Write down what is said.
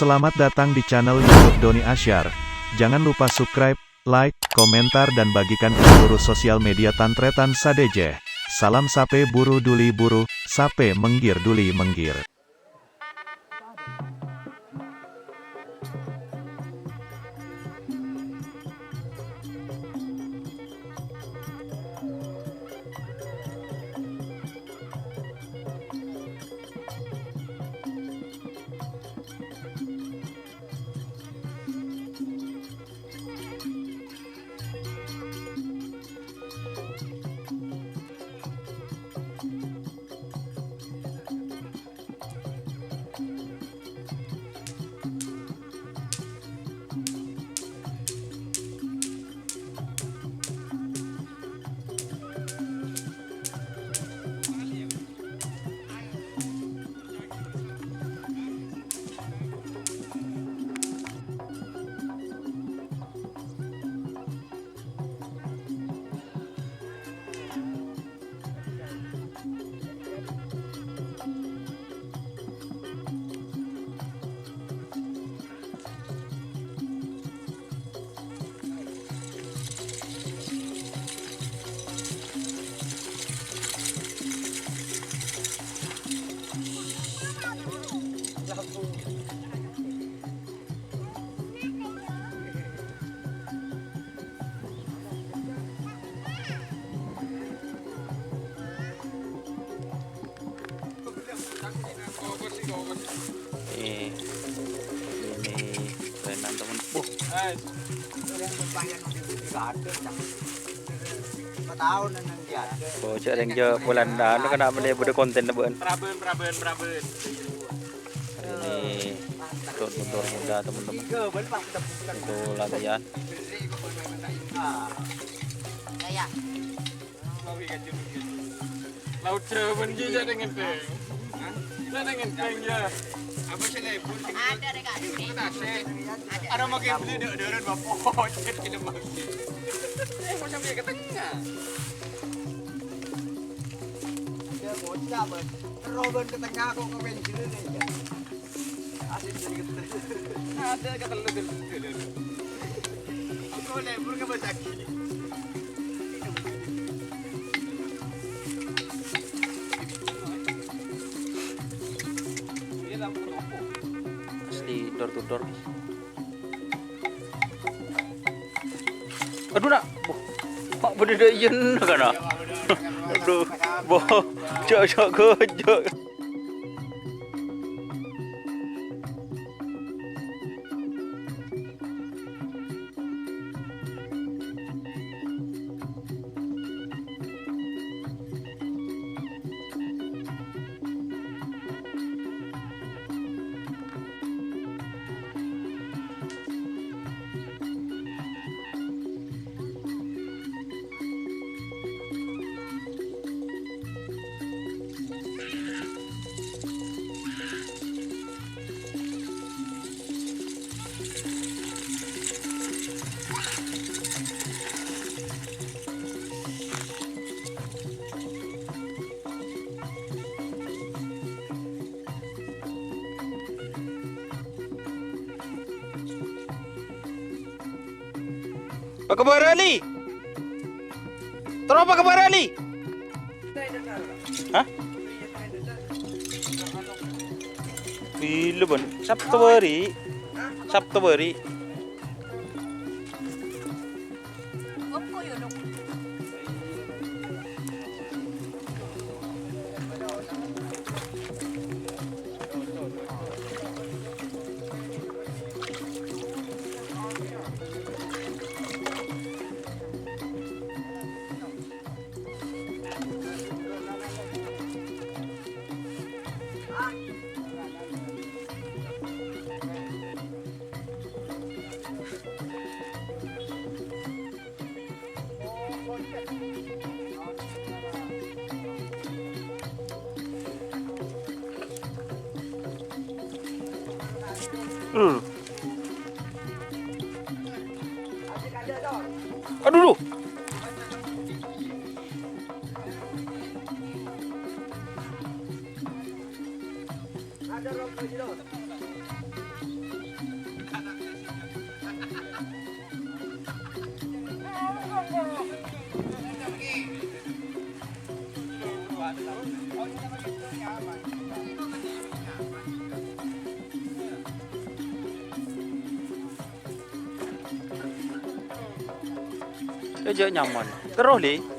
Selamat datang di channel YouTube Doni Asyar. Jangan lupa subscribe, like, komentar dan bagikan ke seluruh sosial media Tantretan Sadeje. Salam sape buru duli buru, sape menggir duli menggir. Ini kerenan temen. Bocah yang jauh bulan dah, nu kena beli bude konten na buan. Praben. Ini motor muda teman-teman. Itu latihan. Ya. Laut Jawa juga dengan teng. Dengan teng ya. Apa sih nih? Ada dekat sini. Ada mau beli deureun bapak. Cek kita maki. Mau sampai ke tengah. Dia bocah ben. Roben ke tengah kok ke bensin ini ya. Asik jadi gitu. Ada kata lu dulu. Aku lebur ke bacaki. Asli door to door. Aduh nak, mak benda dah yen kan nak. Aduh, boh, cok kejok. Apa kabar Ali? Terus apa kabar Ali? Hah? Bila ban? Sabtu hari. Opo yun. Aduh. Ada rokok di dalam. Dia je nyaman. Terus li.